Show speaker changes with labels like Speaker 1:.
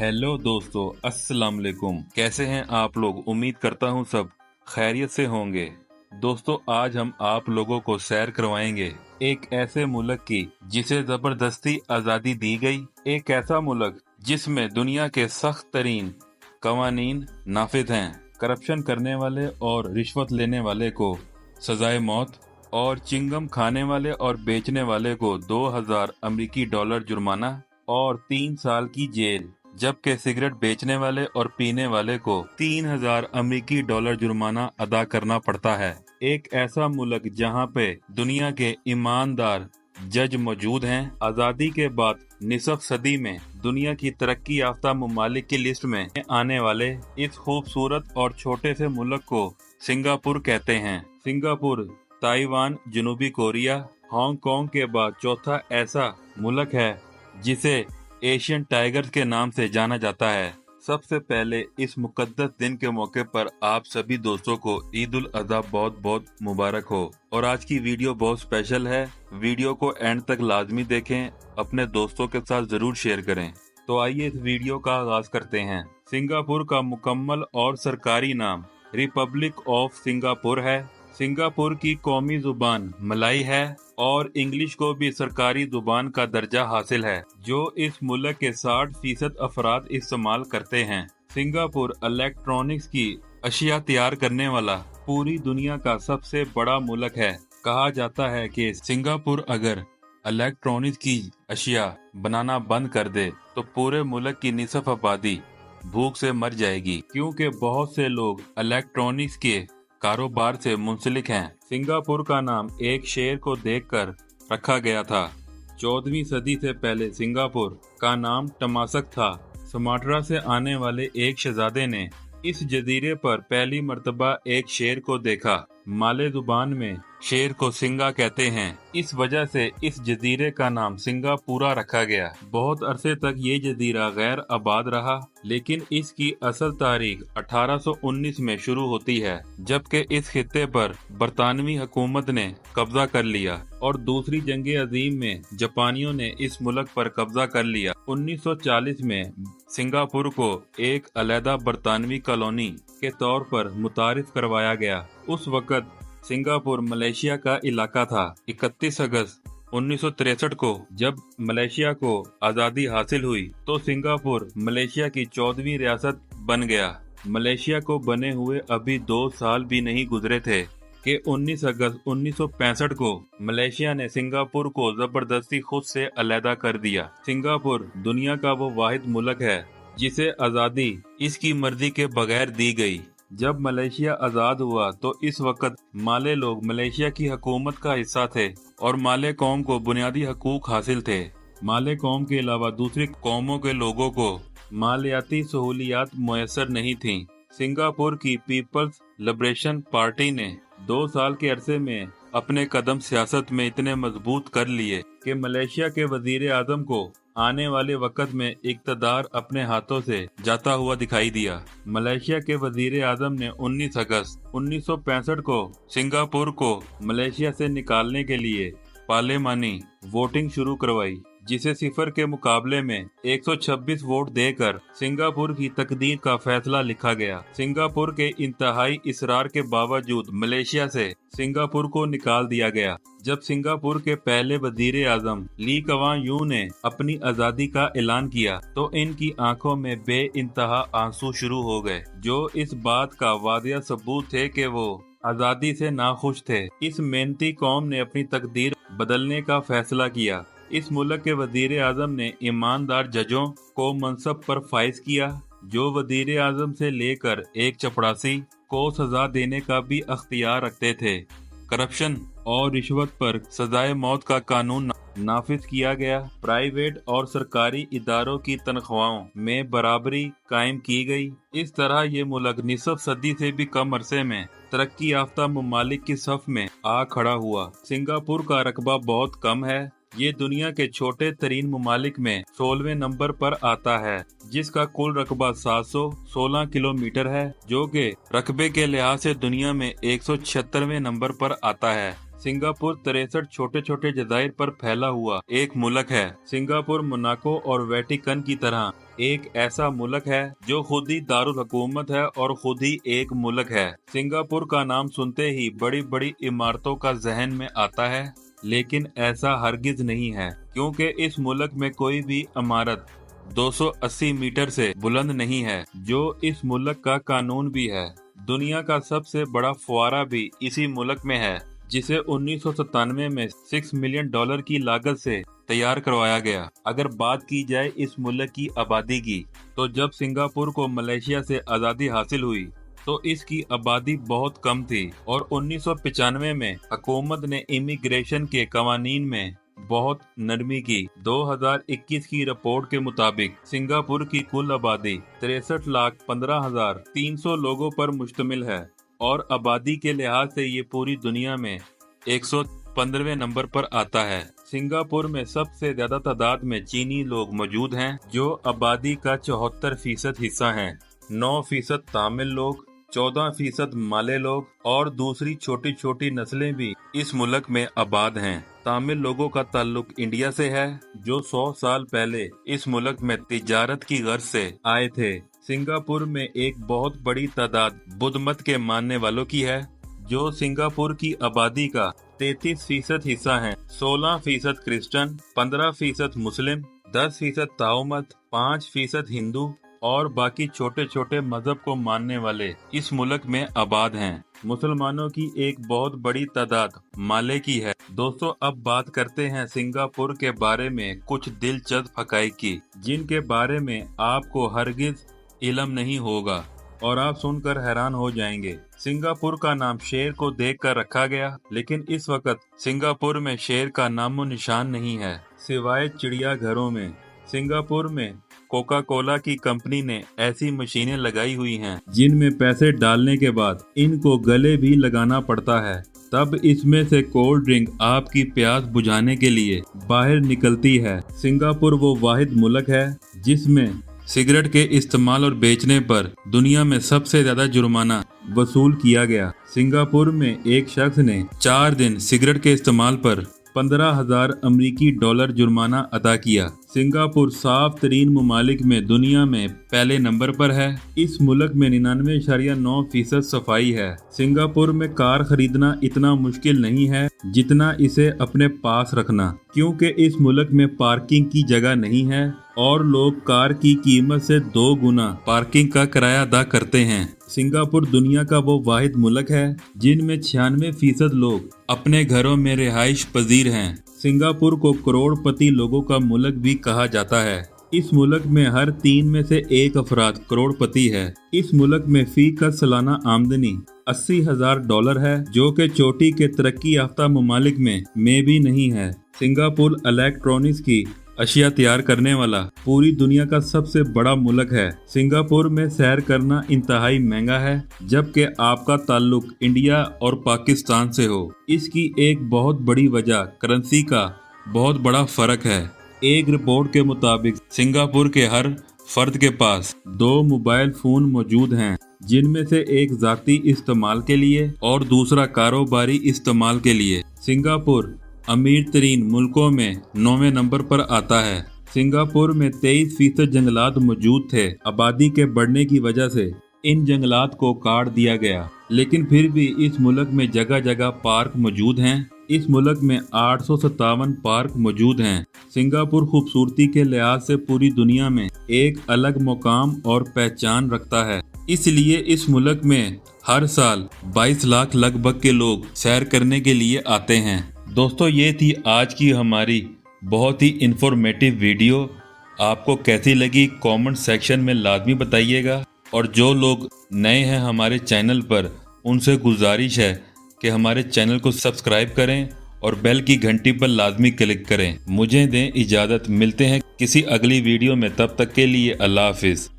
Speaker 1: Hello दोस्तों, अस्सलाम वालेकुम। कैसे हैं आप लोग? उम्मीद करता हूं सब खैरियत से होंगे। दोस्तों, आज हम आप लोगों को सैर करवाएंगे एक ऐसे मुल्क की जिसे जबरदस्ती आज़ादी दी गई। एक ऐसा मुल्क जिसमें दुनिया के सख्त तरीन कवानीन नाफिज हैं। करप्शन करने वाले और रिश्वत लेने वाले को सजाए मौत और चिंगम खाने वाले और बेचने वाले को 2000 अमेरिकी डॉलर जुर्माना और 3 साल की जेल, जबकि सिगरेट बेचने वाले और पीने वाले को 3000 अमेरिकी डॉलर जुर्माना अदा करना पड़ता है। एक ऐसा मुल्क जहां पे दुनिया के ईमानदार जज मौजूद हैं। आज़ादी के बाद निसफ सदी में दुनिया की तरक्की याफ्ता ममालिक की लिस्ट में आने वाले इस खूबसूरत और छोटे से मुल्क को सिंगापुर कहते हैं। सिंगापुर ताइवान, जनूबी कोरिया, हांगकांग के बाद चौथा ऐसा मुल्क है जिसे एशियन टाइगर्स के नाम से जाना जाता है। सबसे पहले इस मुकद्दस दिन के मौके पर आप सभी दोस्तों को ईद उल अज़हा बहुत बहुत मुबारक हो। और आज की वीडियो बहुत स्पेशल है। वीडियो को एंड तक लाजमी देखें, अपने दोस्तों के साथ जरूर शेयर करें। तो आइए इस वीडियो का आगाज करते हैं। सिंगापुर का मुकम्मल और सरकारी नाम रिपब्लिक ऑफ सिंगापुर है। सिंगापुर की कौमी जुबान मलई है और इंग्लिश को भी सरकारी जुबान का दर्जा हासिल है, जो इस मुल्क के 60% अफराद इस्तेमाल करते हैं। सिंगापुर इलेक्ट्रॉनिक्स की अशिया तैयार करने वाला पूरी दुनिया का सबसे बड़ा मुल्क है। कहा जाता है कि सिंगापुर अगर इलेक्ट्रॉनिक्स की अशिया बनाना बंद कर दे तो पूरे मुल्क की निसफ आबादी भूख से मर जाएगी, क्योंकि बहुत से लोग इलेक्ट्रॉनिक्स के कारोबार से मुंसलिक हैं। सिंगापुर का नाम एक शेर को देखकर रखा गया था। 14वीं सदी से पहले सिंगापुर का नाम टमासक था। सुमाट्रा से आने वाले एक शहजादे ने इस जजीरे पर पहली मर्तबा एक शेर को देखा। माले जुबान में शेर को सिंगा कहते हैं। इस वजह से इस जजीरे का नाम सिंगापुरा रखा गया। बहुत अरसे तक ये जजीरा गैर आबाद रहा, लेकिन इसकी असल तारीख 1819 में शुरू होती है, जबकि इस खित्ते पर बरतानवी हुकूमत ने कब्जा कर लिया और दूसरी जंग अजीम में जापानियों ने इस मुल्क पर कब्जा कर लिया। 1940 में सिंगापुर को एक अलहदा बरतानवी कॉलोनी के तौर पर मुतारिफ करवाया गया। उस वक़्त सिंगापुर मलेशिया का इलाका था। 31 अगस्त 1963 को जब मलेशिया को आज़ादी हासिल हुई तो सिंगापुर मलेशिया की 14वीं रियासत बन गया। मलेशिया को बने हुए अभी 2 साल भी नहीं गुजरे थे कि 19 अगस्त 1965 को मलेशिया ने सिंगापुर को जबरदस्ती खुद से अलहदा कर दिया। सिंगापुर दुनिया का वो वाहिद मुल्क है जिसे आज़ादी इसकी मर्जी के बगैर दी गई। जब मलेशिया आज़ाद हुआ तो इस वक्त माले लोग मलेशिया की हुकूमत का हिस्सा थे और माले कौम को बुनियादी हकूक हासिल थे। माले कौम के अलावा दूसरी कौमों के लोगों को मालियाती सहूलियात मुयसर नहीं थीं। सिंगापुर की पीपल्स लिबरेशन पार्टी ने 2 साल के अरसे में अपने कदम सियासत में इतने मजबूत कर लिए कि मलेशिया के वजीर आजम को आने वाले वक्त में इक़्तिदार अपने हाथों से जाता हुआ दिखाई दिया। मलेशिया के वजीर आजम ने 19 अगस्त 1965 को सिंगापुर को मलेशिया से निकालने के लिए पार्लिमानी वोटिंग शुरू करवाई, जिसे सिफर के मुकाबले में 126 वोट देकर सिंगापुर की तकदीर का फैसला लिखा गया। सिंगापुर के इंतहाई इसरार के बावजूद मलेशिया से सिंगापुर को निकाल दिया गया। जब सिंगापुर के पहले वजीर आजम ली कवान यू ने अपनी आज़ादी का ऐलान किया तो इनकी आंखों में बेइंतहा आंसू शुरू हो गए, जो इस बात का वादिया सबूत थे कि वो आज़ादी से नाखुश थे। इस मेहनती कौम ने अपनी तकदीर बदलने का फैसला किया। इस मुल्क के वजीर आजम ने ईमानदार जजों को मनसब पर फाइज किया, जो वजीर आजम से लेकर एक चपड़ासी को सजा देने का भी अख्तियार रखते थे। करप्शन और रिश्वत पर सजाए मौत का कानून नाफिज किया गया। प्राइवेट और सरकारी इदारों की तनख्वाहों में बराबरी कायम की गई। इस तरह ये मुल्क निसफ सदी से भी कम अरसे में तरक्की याफ्ता ममालिक की सफ में आ खड़ा हुआ। सिंगापुर का रकबा बहुत कम है। ये दुनिया के छोटे तरीन ममालिक में 16वें नंबर पर आता है, जिसका कुल रकबा 716 किलोमीटर है, जो कि रकबे के लिहाज से दुनिया में 176वें नंबर पर आता है। सिंगापुर 63 छोटे छोटे जजायर पर फैला हुआ एक मुल्क है। सिंगापुर मोनाको और वेटिकन की तरह एक ऐसा मुल्क है जो खुद ही दारुल हुकूमत है और खुद ही एक मुल्क है। सिंगापुर का नाम सुनते ही बड़ी बड़ी इमारतों का जहन में आता है, लेकिन ऐसा हरगिज नहीं है, क्योंकि इस मुल्क में कोई भी इमारत 280 मीटर से बुलंद नहीं है, जो इस मुल्क का कानून भी है। दुनिया का सबसे बड़ा फुवारा भी इसी मुल्क में है, जिसे 1997 में $6 मिलियन की लागत से तैयार करवाया गया। अगर बात की जाए इस मुल्क की आबादी की, तो जब सिंगापुर को मलेशिया से आज़ादी हासिल हुई तो इसकी आबादी बहुत कम थी और 1995 में हुकूमत ने इमिग्रेशन के कवानीन में बहुत नरमी की। 2021 की रिपोर्ट के मुताबिक सिंगापुर की कुल आबादी 63,15,300 लोगों पर मुश्तमिल है और आबादी के लिहाज से ये पूरी दुनिया में 115वें नंबर पर आता है। सिंगापुर में सबसे ज्यादा तादाद में चीनी लोग मौजूद हैं, जो आबादी का 74% हिस्सा हैं। 9% तामिल लोग, 14% माले लोग और दूसरी छोटी छोटी नस्लें भी इस मुल्क में आबाद हैं। तामिल लोगों का ताल्लुक इंडिया से है, जो 100 साल पहले इस मुल्क में तिजारत की गर्ज से आए थे। सिंगापुर में एक बहुत बड़ी तादाद बुद्ध मत के मानने वालों की है, जो सिंगापुर की आबादी का 33% हिस्सा है। 16% क्रिश्चियन, 15% मुस्लिम, 10% ताओमत, 5% हिंदू और बाकी छोटे छोटे मजहब को मानने वाले इस मुल्क में आबाद हैं। मुसलमानों की एक बहुत बड़ी तादाद माले की है। दोस्तों, अब बात करते हैं सिंगापुर के बारे में कुछ दिलचस्प हकाइक की, जिनके बारे में आपको हरगिज इल्म नहीं होगा और आप सुनकर हैरान हो जाएंगे। सिंगापुर का नाम शेर को देखकर रखा गया, लेकिन इस वक्त सिंगापुर में शेर का नामो निशान नहीं है, सिवाय चिड़ियाघरों में। सिंगापुर में कोका कोला की कंपनी ने ऐसी मशीनें लगाई हुई हैं, जिनमें पैसे डालने के बाद इनको गले भी लगाना पड़ता है, तब इसमें से कोल्ड ड्रिंक आपकी प्यास बुझाने के लिए बाहर निकलती है। सिंगापुर वो वाहिद मुल्क है जिसमें सिगरेट के इस्तेमाल और बेचने पर दुनिया में सबसे ज्यादा जुर्माना वसूल किया गया। सिंगापुर में एक शख्स ने 4 दिन सिगरेट के इस्तेमाल पर $15,000 जुर्माना अदा किया। सिंगापुर साफ तरीन ममालिक में दुनिया में पहले नंबर पर है। इस मुल्क में 99.9% सफाई है। सिंगापुर में कार खरीदना इतना मुश्किल नहीं है जितना इसे अपने पास रखना, क्योंकि इस मुल्क में पार्किंग की जगह नहीं है और लोग कार की कीमत से 2 गुना पार्किंग का किराया अदा करते हैं। सिंगापुर दुनिया का वो वाहिद मुल्क है जिनमें 96% लोग अपने घरों में रिहाइश पजीर हैं। सिंगापुर को करोड़पति लोगों का मुल्क भी कहा जाता है। इस मुल्क में हर 3 में से 1 अफराद करोड़पति है। इस मुल्क में फी का सालाना आमदनी $80,000 है, जो कि चोटी के तरक्की याफ्ता ममालिक में भी नहीं है। सिंगापुर इलेक्ट्रॉनिक्स की अशिया तैयार करने वाला पूरी दुनिया का सबसे बड़ा मुल्क है। सिंगापुर में सैर करना इंतहाई महंगा है, जबकि आपका ताल्लुक इंडिया और पाकिस्तान से हो। इसकी एक बहुत बड़ी वजह करेंसी का बहुत बड़ा फर्क है। एक रिपोर्ट के मुताबिक सिंगापुर के हर फर्द के पास 2 मोबाइल फोन मौजूद हैं, जिनमें से एक ज़ाती इस्तेमाल के लिए और दूसरा कारोबारी इस्तेमाल के लिए। सिंगापुर अमीर तरीन मुल्कों में 9वें नंबर पर आता है। सिंगापुर में 23% जंगलात मौजूद थे। आबादी के बढ़ने की वजह से इन जंगलात को काट दिया गया, लेकिन फिर भी इस मुल्क में जगह जगह पार्क मौजूद हैं। इस मुल्क में 857 पार्क मौजूद हैं। सिंगापुर खूबसूरती के लिहाज से पूरी दुनिया में एक अलग मुकाम और पहचान रखता है। इसलिए इस मुल्क में हर साल 22 लाख लगभग के लोग सैर करने के लिए आते हैं। दोस्तों, ये थी आज की हमारी बहुत ही इंफॉर्मेटिव वीडियो। आपको कैसी लगी कमेंट सेक्शन में लाजमी बताइएगा, और जो लोग नए हैं हमारे चैनल पर, उनसे गुजारिश है कि हमारे चैनल को सब्सक्राइब करें और बेल की घंटी पर लाजमी क्लिक करें। मुझे दें इजाज़त, मिलते हैं किसी अगली वीडियो में, तब तक के लिए अल्लाह हाफिज़।